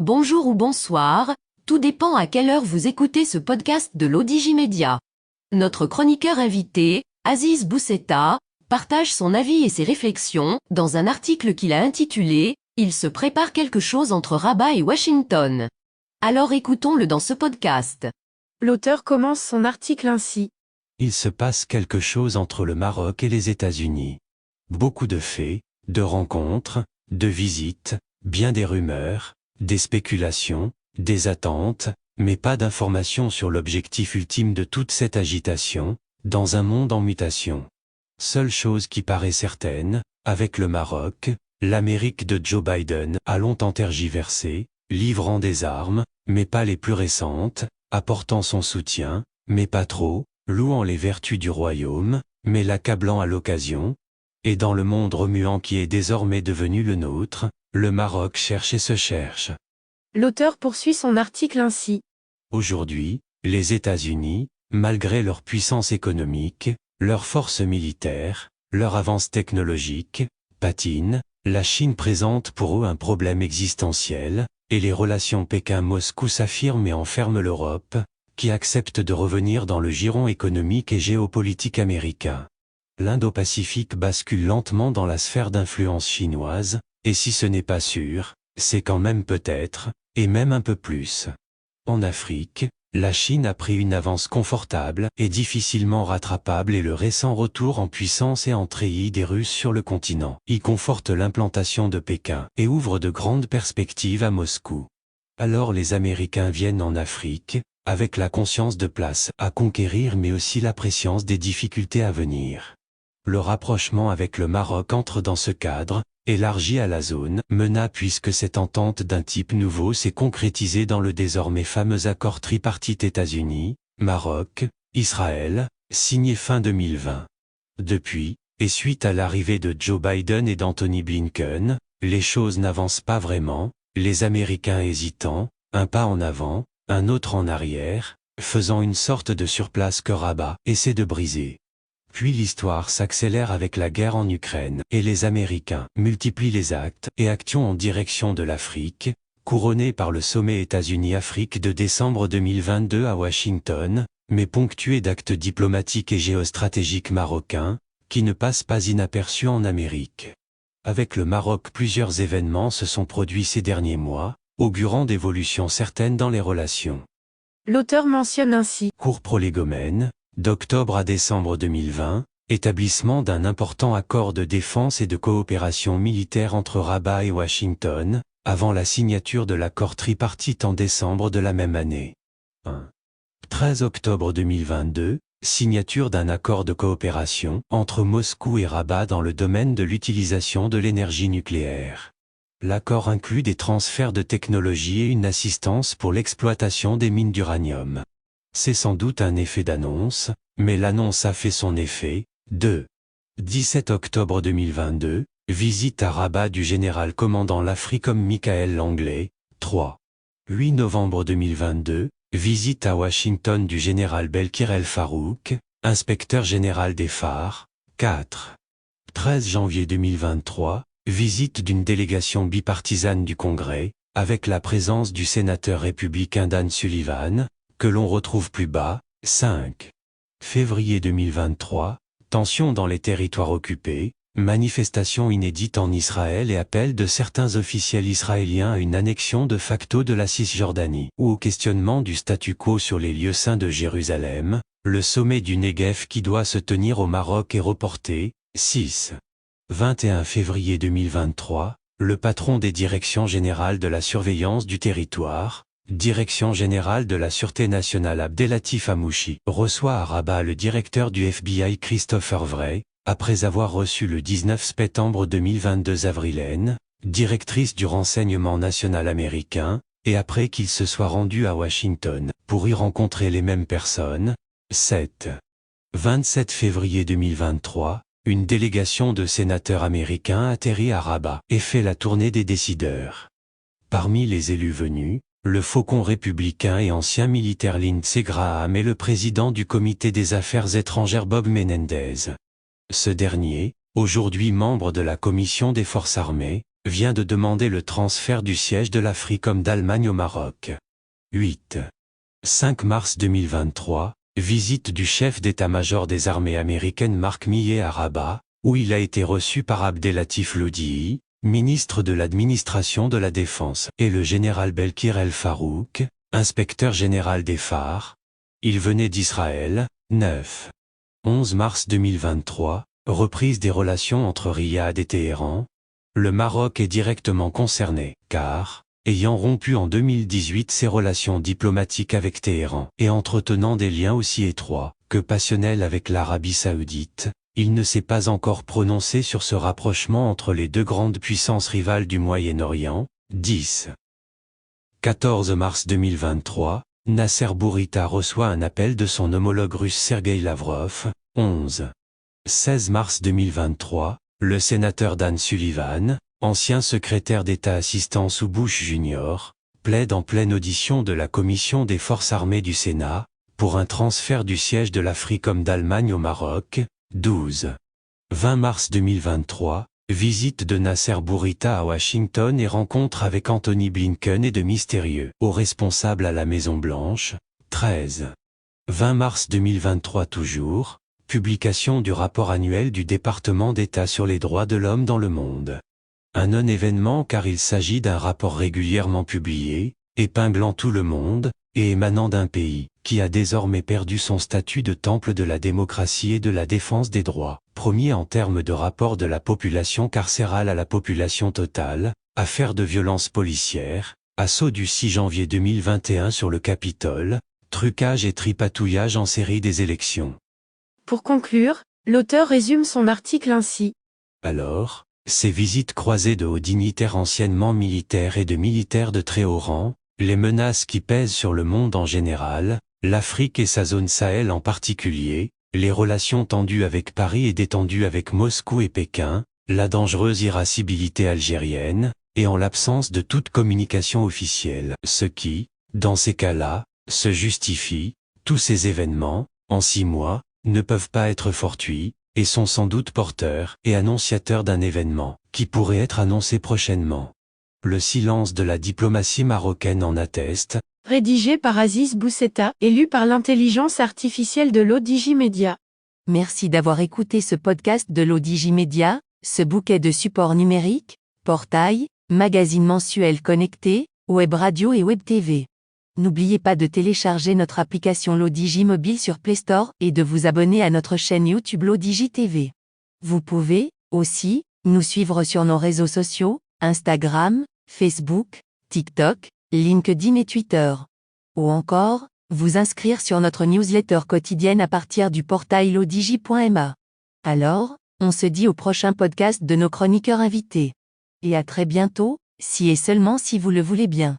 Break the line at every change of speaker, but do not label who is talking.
Bonjour ou bonsoir, tout dépend à quelle heure vous écoutez ce podcast de l'Odigimédia. Notre chroniqueur invité, Aziz Bousseta, partage son avis et ses réflexions dans un article qu'il a intitulé « Il se prépare quelque chose entre Rabat et Washington ». Alors écoutons-le dans ce podcast.
L'auteur commence son article ainsi.
Il se passe quelque chose entre le Maroc et les États-Unis. Beaucoup de faits, de rencontres, de visites, bien des rumeurs, des spéculations, des attentes, mais pas d'informations sur l'objectif ultime de toute cette agitation, dans un monde en mutation. Seule chose qui paraît certaine, avec le Maroc, l'Amérique de Joe Biden a longtemps tergiversé, livrant des armes, mais pas les plus récentes, apportant son soutien, mais pas trop, louant les vertus du royaume, mais l'accablant à l'occasion. Et dans le monde remuant qui est désormais devenu le nôtre, le Maroc cherche et se cherche.
L'auteur poursuit son article ainsi.
Aujourd'hui, les États-Unis, malgré leur puissance économique, leur force militaire, leur avance technologique, patinent. La Chine présente pour eux un problème existentiel, et les relations Pékin-Moscou s'affirment et enferment l'Europe, qui accepte de revenir dans le giron économique et géopolitique américain. L'Indo-Pacifique bascule lentement dans la sphère d'influence chinoise, et si ce n'est pas sûr, c'est quand même peut-être, et même un peu plus. En Afrique, la Chine a pris une avance confortable et difficilement rattrapable et le récent retour en puissance et en treillis des Russes sur le continent y conforte l'implantation de Pékin et ouvre de grandes perspectives à Moscou. Alors les Américains viennent en Afrique, avec la conscience de place à conquérir mais aussi la prescience des difficultés à venir. Le rapprochement avec le Maroc entre dans ce cadre, élargi à la zone, MENA puisque cette entente d'un type nouveau s'est concrétisée dans le désormais fameux accord tripartite États-Unis, Maroc, Israël, signé fin 2020. Depuis, et suite à l'arrivée de Joe Biden et d'Anthony Blinken, les choses n'avancent pas vraiment, les Américains hésitant, un pas en avant, un autre en arrière, faisant une sorte de surplace que Rabat essaie de briser. Puis l'histoire s'accélère avec la guerre en Ukraine, et les Américains multiplient les actes et actions en direction de l'Afrique, couronnés par le sommet États-Unis-Afrique de décembre 2022 à Washington, mais ponctués d'actes diplomatiques et géostratégiques marocains, qui ne passent pas inaperçus en Amérique. Avec le Maroc, plusieurs événements se sont produits ces derniers mois, augurant d'évolutions certaines dans les relations.
L'auteur mentionne ainsi.
Cours prolégomène, d'octobre à décembre 2020, établissement d'un important accord de défense et de coopération militaire entre Rabat et Washington, avant la signature de l'accord tripartite en décembre de la même année. 1. 13 octobre 2022, signature d'un accord de coopération entre Moscou et Rabat dans le domaine de l'utilisation de l'énergie nucléaire. L'accord inclut des transferts de technologie et une assistance pour l'exploitation des mines d'uranium. C'est sans doute un effet d'annonce, mais l'annonce a fait son effet. 2. 17 octobre 2022, visite à Rabat du général commandant l'AFRICOM Michael Langley. 3. 8 novembre 2022, visite à Washington du général Belkir El Farouk, inspecteur général des phares. 4. 13 janvier 2023, visite d'une délégation bipartisane du Congrès, avec la présence du sénateur républicain Dan Sullivan, que l'on retrouve plus bas. 5. Février 2023, tensions dans les territoires occupés, manifestations inédites en Israël et appel de certains officiels israéliens à une annexion de facto de la Cisjordanie ou au questionnement du statu quo sur les lieux saints de Jérusalem, le sommet du Negev qui doit se tenir au Maroc est reporté. 6. 21 février 2023, le patron des directions générales de la surveillance du territoire, Direction générale de la Sûreté nationale Abdelatif Hamouchi, reçoit à Rabat le directeur du FBI Christopher Wray, après avoir reçu le 19 septembre 2022 Avril, directrice du renseignement national américain, et après qu'il se soit rendu à Washington, pour y rencontrer les mêmes personnes. 7. 27 février 2023, une délégation de sénateurs américains atterrit à Rabat et fait la tournée des décideurs. Parmi les élus venus, le faucon républicain et ancien militaire Lindsey Graham et le président du comité des affaires étrangères Bob Menendez. Ce dernier, aujourd'hui membre de la commission des forces armées, vient de demander le transfert du siège de l'Africom d'Allemagne au Maroc. 8. 5 mars 2023, visite du chef d'état-major des armées américaines Mark Milley à Rabat, où il a été reçu par Abdelatif Lodhi, ministre de l'administration de la Défense, et le général Belkir El Farouk, inspecteur général des phares. Il venait d'Israël. 9. 11 mars 2023, reprise des relations entre Riyad et Téhéran. Le Maroc est directement concerné, car, ayant rompu en 2018 ses relations diplomatiques avec Téhéran et entretenant des liens aussi étroits que passionnels avec l'Arabie saoudite, il ne s'est pas encore prononcé sur ce rapprochement entre les deux grandes puissances rivales du Moyen-Orient. 10. 14 mars 2023, Nasser Bourita reçoit un appel de son homologue russe Sergueï Lavrov. 11. 16 mars 2023, le sénateur Dan Sullivan, ancien secrétaire d'État assistant sous Bush Jr., plaide en pleine audition de la Commission des Forces armées du Sénat, pour un transfert du siège de l'Africom d'Allemagne au Maroc. 12. 20 mars 2023, visite de Nasser Bourita à Washington et rencontre avec Anthony Blinken et de mystérieux hauts responsables à la Maison-Blanche. 13. 20 mars 2023 toujours, publication du rapport annuel du département d'État sur les droits de l'homme dans le monde. Un non-événement car il s'agit d'un rapport régulièrement publié, épinglant tout le monde, et émanant d'un pays qui a désormais perdu son statut de temple de la démocratie et de la défense des droits, premier en termes de rapport de la population carcérale à la population totale, affaire de violence policière, assaut du 6 janvier 2021 sur le Capitole, trucage et tripatouillage en série des élections.
Pour conclure, l'auteur résume son article ainsi.
Alors, ces visites croisées de hauts dignitaires anciennement militaires et de militaires de très haut rang, les menaces qui pèsent sur le monde en général, l'Afrique et sa zone Sahel en particulier, les relations tendues avec Paris et détendues avec Moscou et Pékin, la dangereuse irascibilité algérienne, et en l'absence de toute communication officielle. Ce qui, dans ces cas-là, se justifie, tous ces événements, en 6 mois, ne peuvent pas être fortuits, et sont sans doute porteurs et annonciateurs d'un événement, qui pourrait être annoncé prochainement. Le silence de la diplomatie marocaine en atteste.
Rédigé par Aziz Bousseta, élu par l'intelligence artificielle de l'ODJ Media.
Merci d'avoir écouté ce podcast de l'ODJ Media, ce bouquet de supports numériques, portail, magazine mensuel connecté, web radio et web TV. N'oubliez pas de télécharger notre application l'ODJ Mobile sur Play Store et de vous abonner à notre chaîne YouTube l'ODJ TV. Vous pouvez, aussi, nous suivre sur nos réseaux sociaux, Instagram, Facebook, TikTok, LinkedIn et Twitter. Ou encore, vous inscrire sur notre newsletter quotidienne à partir du portail lodj.ma. Alors, on se dit au prochain podcast de nos chroniqueurs invités. Et à très bientôt, si et seulement si vous le voulez bien.